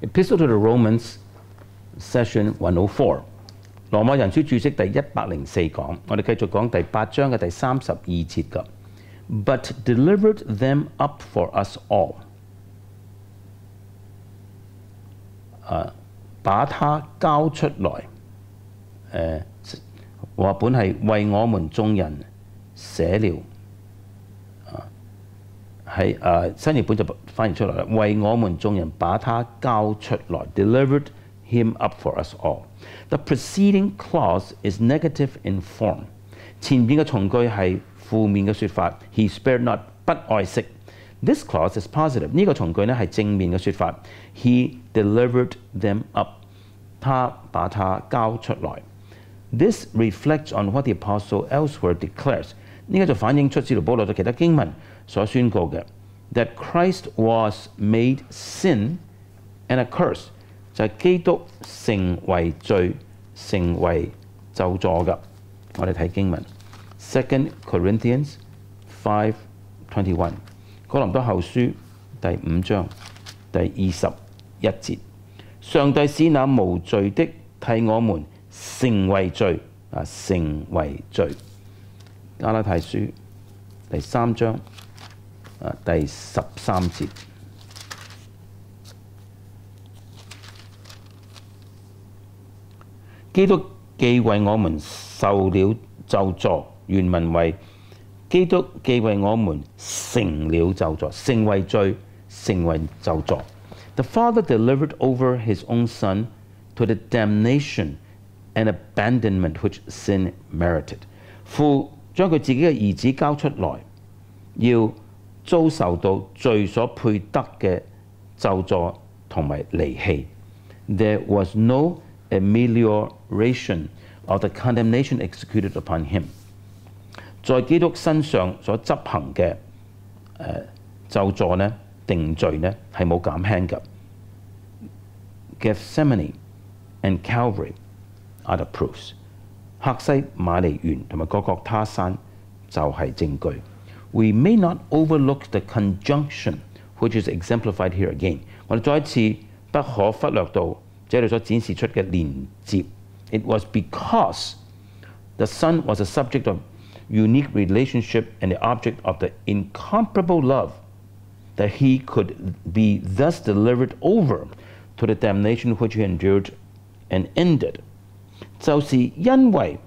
Epistle to the Romans, Session 104。羅馬人書註釋第104講，我哋繼續講第8章嘅第32節㗎。But delivered them up for us all。把他交出來。話本係為我們眾人捨了。喺新譯本就翻譯出嚟啦，為我們眾人把他交出來 ，delivered him up for us all。The preceding clause is negative in form。前邊嘅從句係負面嘅説法 ，He spared not， 不愛惜。This clause is positive。呢個從句呢係正面嘅説法 ，He delivered them up， 他把他交出來。This reflects on what the apostle elsewhere declares。呢個就反映出使徒保羅在其他經文所宣告嘅 ，that Christ was made sin and a curse， 就係基督成為罪、成為咒詛嘅。我哋睇經文 ，2 Corinthians 5:21， 哥林多後書第5章第21節，上帝使那無罪的替我們成為罪，成為罪。加拉太書第3章第13節，基督既為我們受了咒詛，原文為基督既為我們成了咒詛，成為罪，成為咒詛。The Father delivered over His own Son to the damnation and abandonment which sin merited。父將佢自己嘅兒子交出來，要遭受到罪所配得嘅咒詛同埋離棄。There was no amelioration of the condemnation executed upon him。在基督身上所執行嘅咒詛呢，定罪呢係冇減輕嘅。Gethsemane and Calvary are the proofs。客西馬尼園同埋各各他山就係證據。We may not overlook the conjunction which is exemplified here again。我哋再一次不可忽略到這裏所展示出嘅連接。It was because the Son was a subject of unique relationship and the object of the incomparable love that he could be thus delivered over to the damnation which he endured and ended。就是因為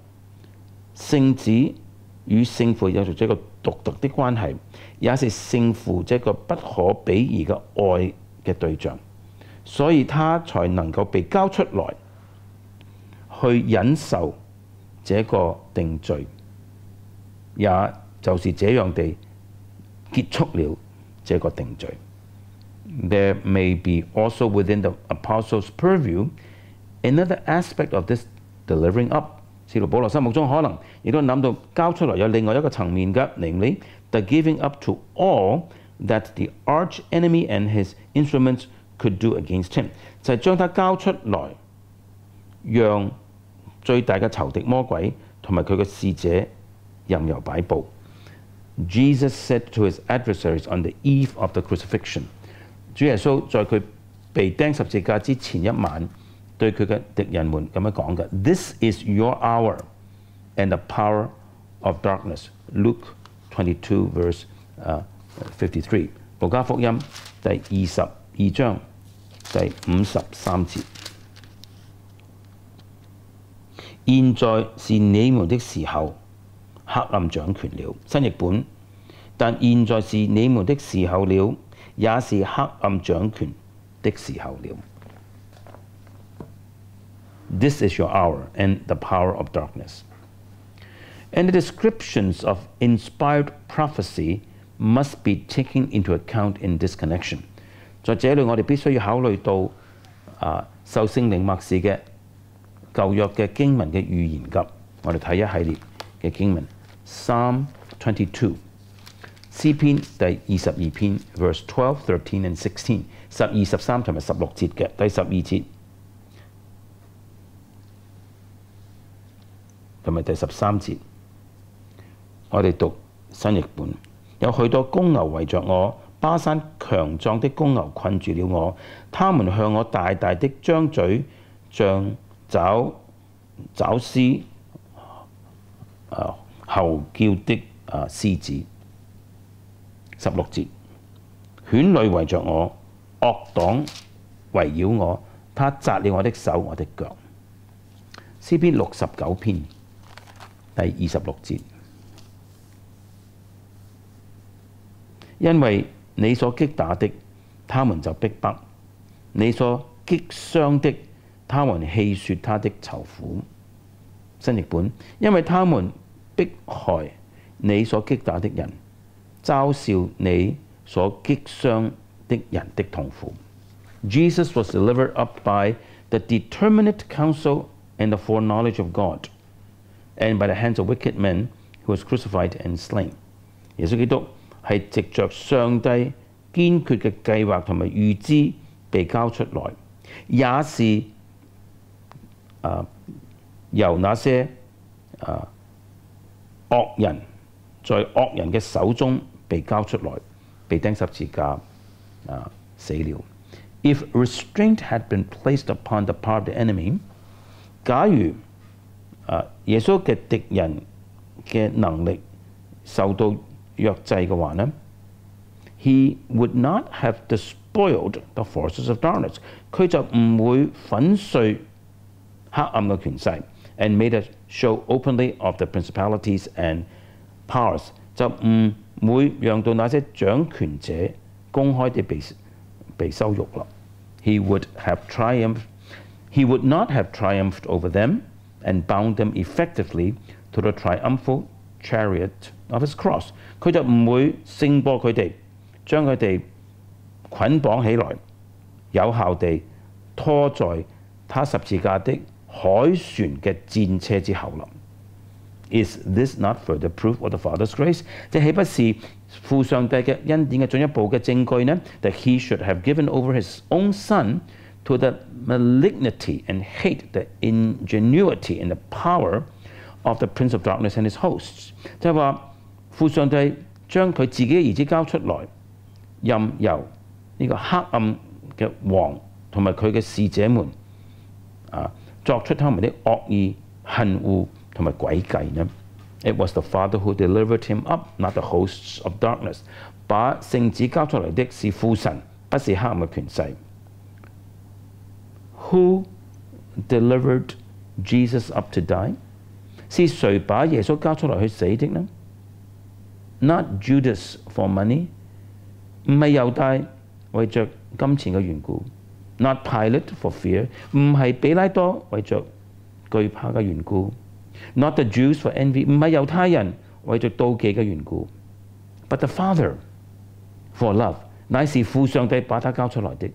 聖子與聖父有着這個獨特的關係，也是聖父這個不可比擬嘅愛嘅對象，所以他才能夠被交出來去忍受這個定罪，也就是這樣地結束了這個定罪。There may be also within the apostles' purview another aspect of this delivering up。使徒保羅心目中可能亦都諗到交出來有另外一個層面嘅 ，namely the giving up to all that the arch enemy and his instruments could do against him， 就係將他交出來，讓最大嘅仇敵魔鬼同埋佢嘅使者任由擺佈。Jesus said to his adversaries on the eve of the crucifixion， 主耶穌在佢被釘十字架之前一晚，對佢嘅敵人們咁樣講嘅 ，This is your hour and the power of darkness。Luke 22 verse 53。路加福音第22章第53節。現在是你們的時候，黑暗掌權了。新譯本，但現在是你們的時候了，也是黑暗掌權的時候了。This is your hour and the power of darkness. And the descriptions of inspired prophecy must be taken into account in this connection。在這裏，我哋必須要考慮到受聖靈默示嘅舊約嘅經文嘅預言㗎。我哋睇一系列嘅經文 ，Psalm 22，詩篇第22篇 ，verse 12、13 and 16， 12、13同埋16節嘅第12節。同埋第13節，我哋讀新譯本，有許多公牛圍着我，巴山強壯的公牛困住了我，他們向我大大的張嘴，像爪獅吼叫的獅子。16節，犬類圍着我，惡黨圍繞我，他扎了我的手，我的腳。詩篇69篇第26節，因為你所擊打的，他們就逼迫；你所擊傷的，他們戲說他的愁苦。新譯本，因為他們迫害你所擊打的人，嘲笑你所擊傷的人的痛苦。Jesus was delivered up by the determinate counsel and the foreknowledge of God, and by the hands of wicked men who was crucified and slain. 耶穌基督係藉着上帝堅決嘅計劃同埋預知被交出來，也是由那些惡人在惡人嘅手中被交出來，被釘十字架死了。If restraint had been placed upon the power of the enemy， 假如耶穌嘅敵人嘅能力受到約制嘅話呢， He would not have despoiled the forces of darkness， 佢就唔會粉碎黑暗嘅權勢 ，and made a show openly of the principalities and powers， 就唔會讓到那些掌權者公開地被羞辱啦。He would not have triumphed over them and bound them effectively to the triumphal chariot of his cross。佢就唔會勝過佢哋，將佢哋捆綁起來，有效地拖在他十字架的凱旋嘅戰車之後啦。Is this not further proof of the Father's grace？ 這豈不是父上帝嘅恩典嘅進一步嘅證據呢？ That he should have given over his own son to the malignity and hate, the ingenuity and the power of the Prince of Darkness and his hosts。就係話父上帝將佢自己嘅兒子交出來，任由呢個黑暗嘅王同埋佢嘅使者們作出他們的惡意、恨惡同埋詭計呢。It was the Father who delivered him up, not the hosts of darkness。把聖子交出嚟的是父神，不是黑暗嘅權勢。Who delivered Jesus up to die？ 是誰把耶穌交出嚟去死的呢？ Not Judas for money， 唔係猶大為着金錢嘅緣故。Not Pilate for fear， 唔係比拉多為着懼怕嘅緣故。Not the Jews for envy， 唔係猶太人為着妒忌嘅緣故。But the Father for love， 乃是父上帝把他交出來的，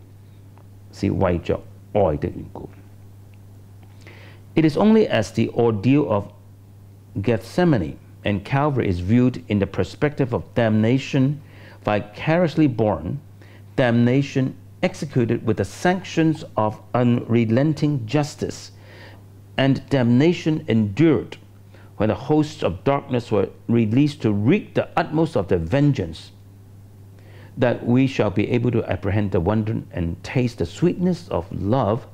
是為着愛的緣故。It is only as the ordeal of Gethsemane and Calvary is viewed in the perspective of damnation vicariously borne, damnation executed with the sanctions of unrelenting justice, and damnation endured when the hosts of darkness were released to wreak the utmost of their vengeance, that we shall be able to apprehend the wonder and taste the sweetness of love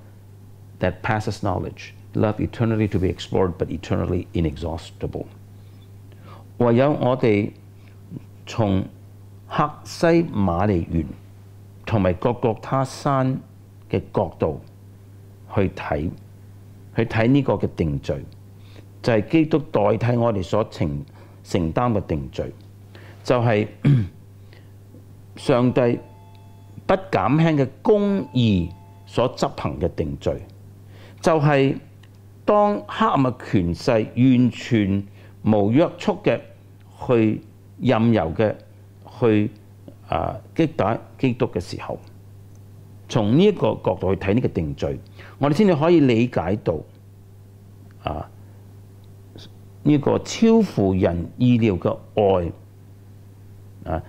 that passes knowledge, love eternally to be explored but eternally inexhaustible。 唯有我哋從客西馬尼園同埋各各他山嘅角度去睇呢個嘅定罪，就係基督代替我哋所承擔嘅定罪，就係上帝不減輕嘅公義所執行嘅定罪，就係當黑暗嘅權勢完全無約束嘅去任由嘅去擊打基督嘅時候，從呢一個角度去睇呢個定罪，我哋先至可以理解到呢個超乎人意料嘅愛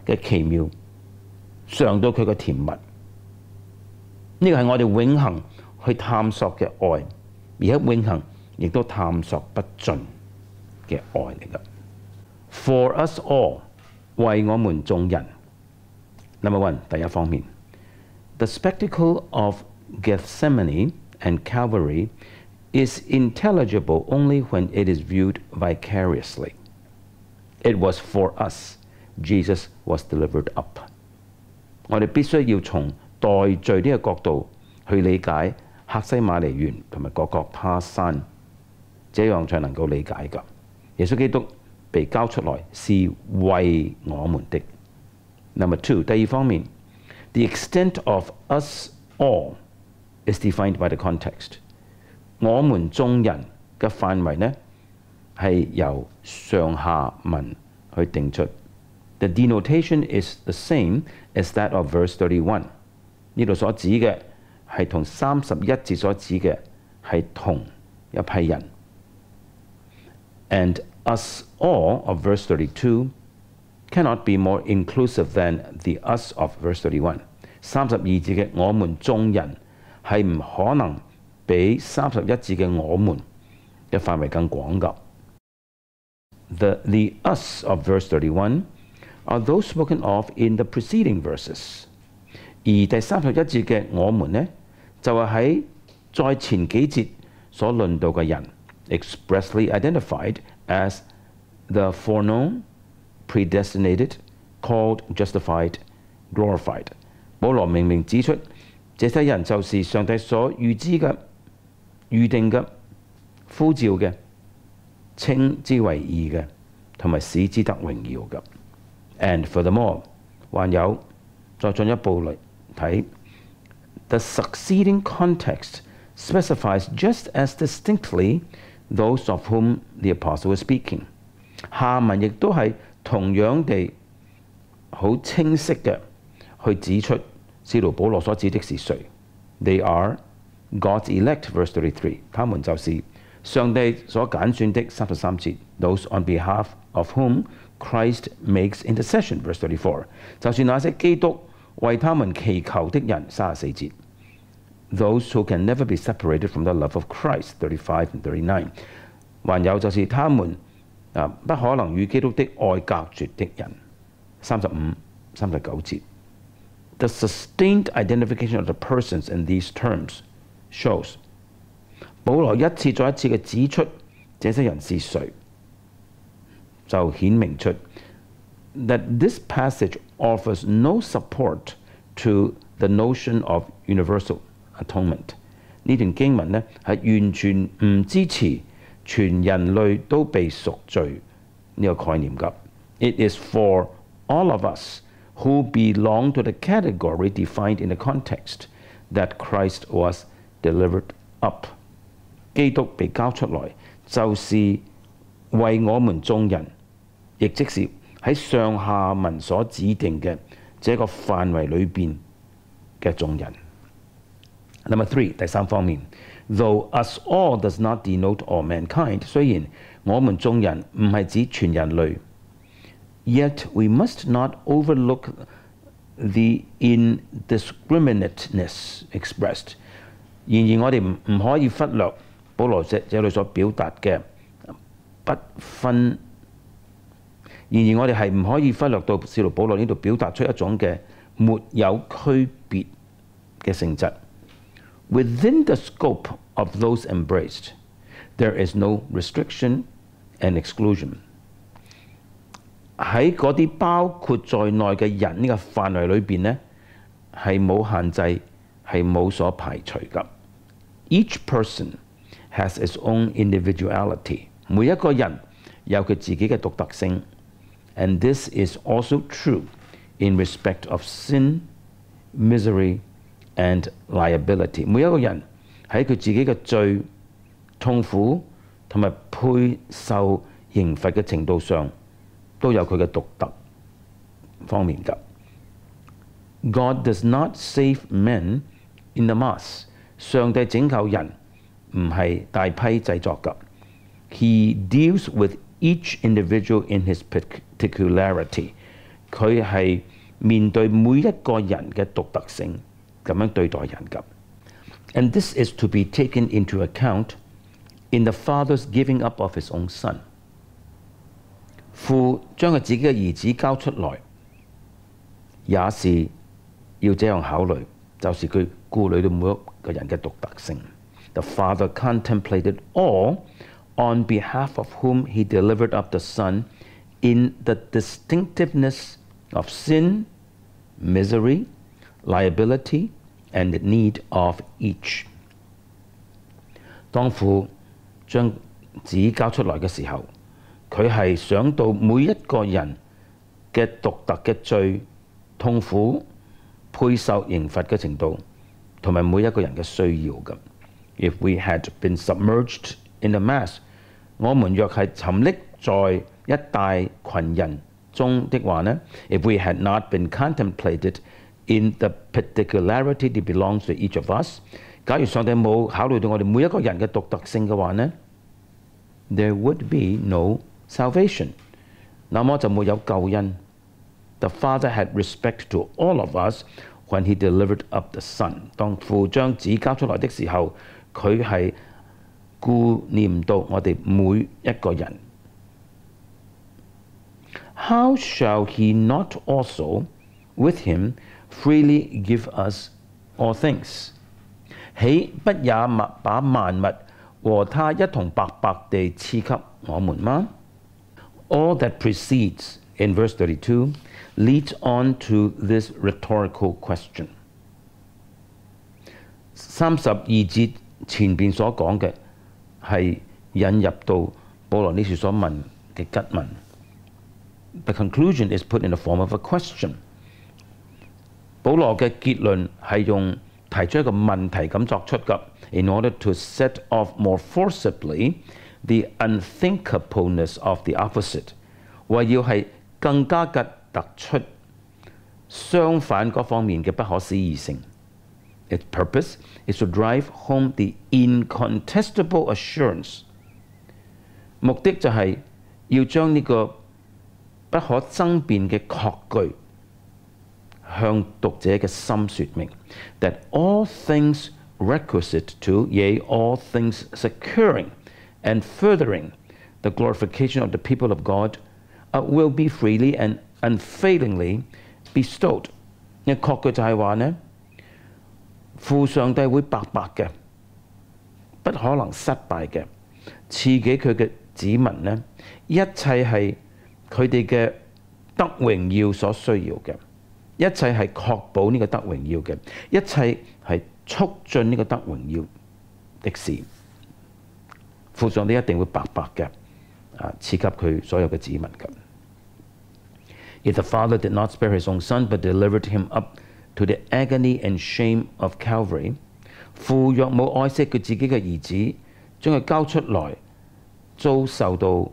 嘅奇妙，嘗到佢嘅甜蜜。呢個係我哋永恆去探索嘅愛，而喺永恆亦都探索不盡嘅愛嚟㗎。For us all， 為我們眾人。Number one， 第一方面 ，The spectacle of Gethsemane and Calvary is intelligible only when it is viewed vicariously. It was for us Jesus was delivered up. 我哋必須要從代罪呢個角度去理解客西馬尼園同埋各各他山，這樣才能夠理解㗎。耶穌基督被交出來是為我們的。Number two， 第二方面 ，the extent of us all is defined by the context。我們眾人嘅範圍呢係由上下文去定出。The denotation is the same as that of verse 31。呢度所指嘅係同31節所指嘅係同一批人。And us all of verse 32 cannot be more inclusive than the us of verse 31。32節嘅我們眾人係唔可能比31節嘅我們嘅範圍更廣㗎。The us of verse 31 are those spoken of in the preceding verses。而第31節嘅我們呢，就係喺再前幾節所論到嘅人 ，expressly identified as the foreknown, predestinated, called, justified, glorified。保羅明明指出，這些人就是上帝所預知嘅、預定嘅、呼召嘅、稱之為義嘅，同埋使之得榮耀嘅。And furthermore， 還有再進一步嚟睇 ，the succeeding context specifies just as distinctly those of whom the apostle is speaking。下文亦都係同樣地好清晰嘅去指出使徒保羅所指的是誰。They are God's elect, verse 33。他們就是上帝所揀選的33節。Those on behalf of whom Christ makes intercession, verse 34。就是那些基督為他們祈求的人，34節。Those who can never be separated from the love of Christ, 35 and 39。還有就是他們不可能與基督的愛隔絕的人，35、39節。The sustained identification of the persons in these terms shows 保羅一次再一次嘅指出這些人是誰，就顯明出 that this passage offers no support to the notion of universal atonement。呢段經文呢係完全唔支持全人類都被贖罪呢個概念㗎。It is for all of us who belong to the category defined in the context that Christ was delivered up。基督被交出來，就是為我們眾人，亦即是喺上下文所指定嘅這個範圍裏邊嘅眾人。Number three， 第三方面 ，though us all does not denote all mankind， 雖然我們眾人唔係指全人類。Yet we must not overlook the indiscriminateness expressed。然而我哋唔可以忽略保羅這裏所表達嘅不分。然而我哋係唔可以忽略到使徒保羅呢度表達出一種嘅沒有區別嘅性質。Within the scope of those embraced, there is no restriction and exclusion。喺嗰啲包括在內嘅人呢個範圍裏邊呢，係冇限制，係冇所排除㗎。Each person has its own individuality。每一個人有佢自己嘅獨特性。And this is also true in respect of sin, misery, and liability。每一個人喺佢自己嘅罪、痛苦同埋配受刑罰嘅程度上，都有佢嘅獨特方面㗎。God does not save men in the mass。上帝拯救人唔係大批製作㗎。He deals with each individual in his particularity。佢係面對每一個人嘅獨特性咁樣對待人㗎。And this is to be taken into account in the Father's giving up of his own son。父將佢自己嘅兒子交出來，也是要這樣考慮，就是佢顧慮到每一個人嘅獨特性。The Father contemplated all on behalf of whom he delivered up the Son in the distinctiveness of sin, misery, liability, and the need of each. 當父將子交出來嘅時候，佢係想到每一個人嘅獨特嘅罪、痛苦、配受刑罰嘅程度，同埋每一個人嘅需要嘅。If we had been submerged in the mass， 我們若係沉溺在一大群人中的話呢 ，If we had not been contemplated in the particularity that belongs to each of us， 假如上帝冇考慮到我哋每一個人嘅獨特性嘅話呢 ，there would be no salvation， 那麼就沒有救恩。The Father had respect to all of us when he delivered up the Son。當父將子交出來的時候，佢係顧念到我哋每一個人。How shall he not also with him freely give us all things？ 豈不也把萬物和他一同白白地賜給我們嗎？ All that precedes in verse 32 leads on to this rhetorical question。 32節前邊所講嘅係引入到保羅呢處所問嘅吉問。The conclusion is put in the form of a question。 保羅嘅結論係用提出一個問題咁作出嘅 ，in order to set off more forcibly the unthinkableness of the opposite， 為要係更加嘅突出相反嗰方面嘅不可思議性。Its purpose is to drive home the incontestable assurance。 目的就係要將呢個不可爭辯嘅確據向讀者嘅心説明 ，that all things requisite to, yea, all things securing and furthering the glorification of the people of God will be freely and unfailingly bestowed。 呢個確據就係話呢，父上帝會白白嘅，不可能失敗嘅，賜給佢嘅子民呢，一切係佢哋嘅得榮耀所需要嘅，一切係確保呢個得榮耀嘅，一切係促進呢個得榮耀的事。父上帝一定會白白嘅賜給佢所有嘅子民嘅。If the Father did not spare his own Son, but delivered him up to the agony and shame of Calvary， 父若冇愛惜佢自己嘅兒子，將佢交出來，遭受到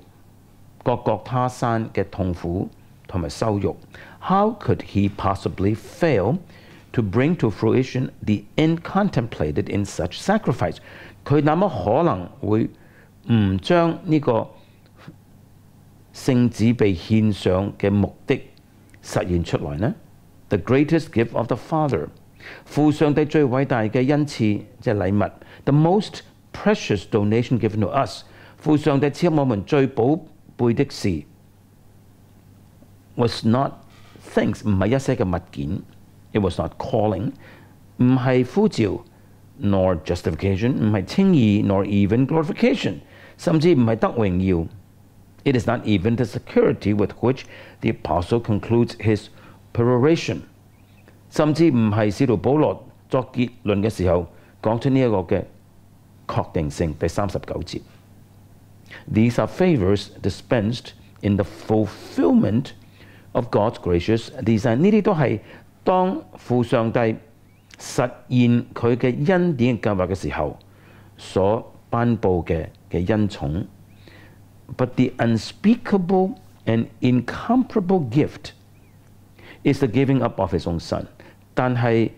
各各他山嘅痛苦同埋羞辱 ，How could he possibly fail to bring to fruition the end contemplated in such sacrifice？ 佢那麼可能會唔將呢個聖子被獻上嘅目的實現出來呢？ The greatest gift of the Father， 父上帝最偉大嘅恩賜即係禮物 ，the most precious donation given to us， 父上帝賜給我們最寶貝的事 ，was not things， 唔係一些嘅物件 ，it was not calling， 唔係呼召 ，nor justification， 唔係稱義 ，nor even glorification， 甚至唔係得榮耀。It is not even the security with which the apostle concludes his peroration， 甚至唔係使徒保羅作結論嘅時候講出呢一個嘅確定性。第39節 ，These are favors dispensed in the fulfillment of God's gracious design。呢啲都係當父上帝實現佢嘅恩典計劃嘅時候所頒布嘅恩寵。But the unspeakable and incomparable gift is the giving up of his own Son。 但係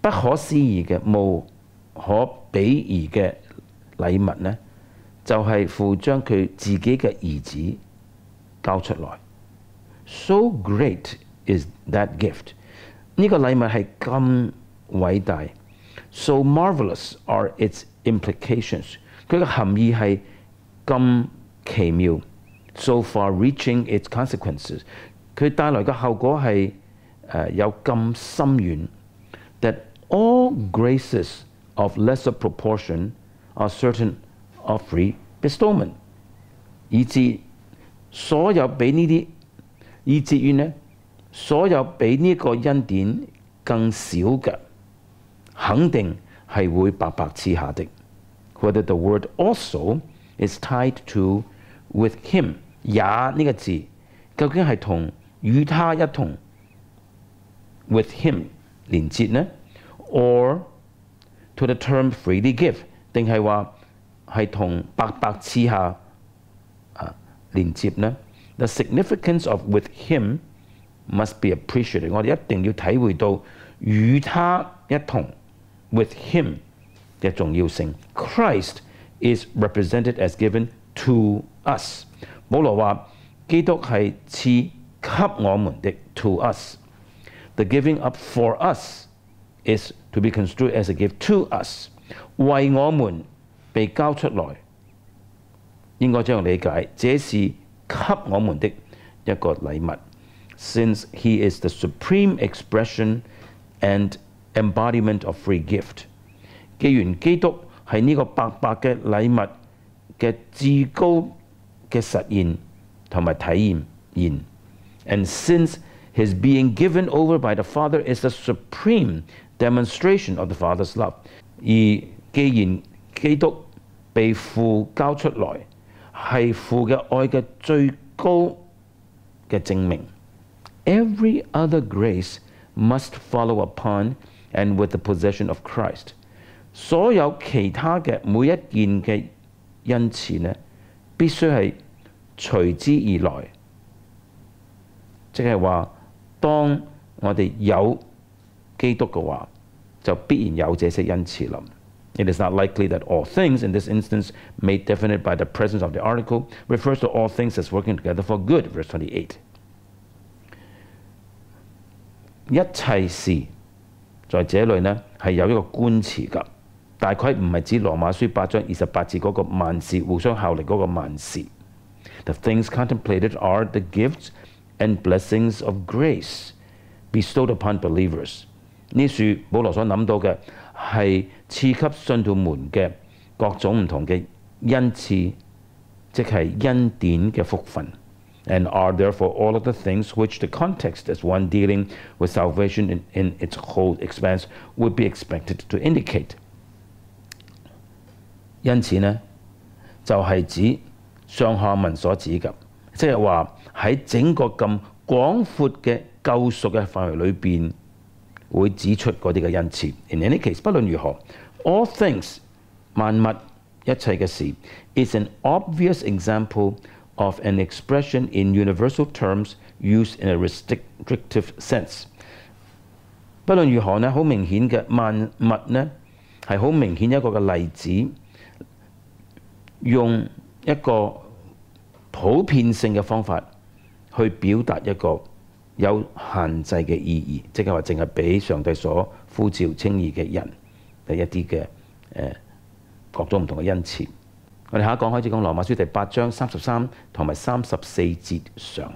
不可思議嘅、無可比擬嘅禮物呢，就係父將佢自己嘅兒子交出來。So great is that gift。呢個禮物係咁偉大 ，so marvelous are its implications。佢嘅含義係咁奇妙 ，so far-reaching its consequences，佢帶來嘅後果係有咁深遠。That all graces of lesser proportion are certain of free bestowment， 以至所有比呢啲，以至於呢所有比呢個恩典更少嘅，肯定係會白白賜下的。Whether the word also is tied to with him， 也呢個字究竟係同與他一同 with him 連結呢 ，or to the term freely give， 定係話係同白白賜下連接呢 ？The significance of with him must be appreciated。我哋一定要體會到與他一同 with him 嘅重要性。Christ is represented as given to us。保羅話基督係賜給我們的 to us。The giving up for us is to be construed as a gift to us。為我們被交出來，應該這樣理解，這是給我們的一個禮物。Since he is the supreme expression and embodiment of free gift， 既然基督係呢個白白嘅禮物嘅至高嘅實現同埋體現，and since his being given over by the Father is the supreme demonstration of the Father's love， 而既然基督被父交出來，係父嘅愛嘅最高嘅證明。Every other grace must follow upon and with the possession of Christ。所有其他嘅每一件嘅恩賜呢，必須係隨之而來，即係話，當我哋有基督嘅話，就必然有這些恩賜啦。It is not likely that all things, in this instance, made definite by the presence of the article, refers to all things as working together for good. Verse 28。一切事在這裏呢係有一個觀詞㗎，大概唔係指羅馬書8章28節嗰個萬事互相效力嗰個萬事。The things contemplated are the gifts and blessings of grace bestowed upon believers。呢處保羅所諗到嘅係賜給信徒們嘅各種唔同嘅恩賜，即係恩典嘅福分。And are therefore all of the things which the context as one dealing with salvation in its whole expanse would be expected to indicate。因此呢，就係指上下文所指嘅，即係話喺整個咁廣闊嘅救贖嘅範圍裏邊，會指出嗰啲嘅恩賜。In any case， 不論如何 ，all things 萬物一切嘅事 is an obvious example of an expression in universal terms used in a restrictive sense。不論如何呢，好明顯嘅萬物呢係好明顯一個嘅例子，用一個普遍性嘅方法去表達一個有限制嘅意義，即係話淨係俾上帝所呼召稱義嘅人嘅一啲嘅各種唔同嘅恩賜。我哋下一講開始講羅馬書第8章33同埋34節上。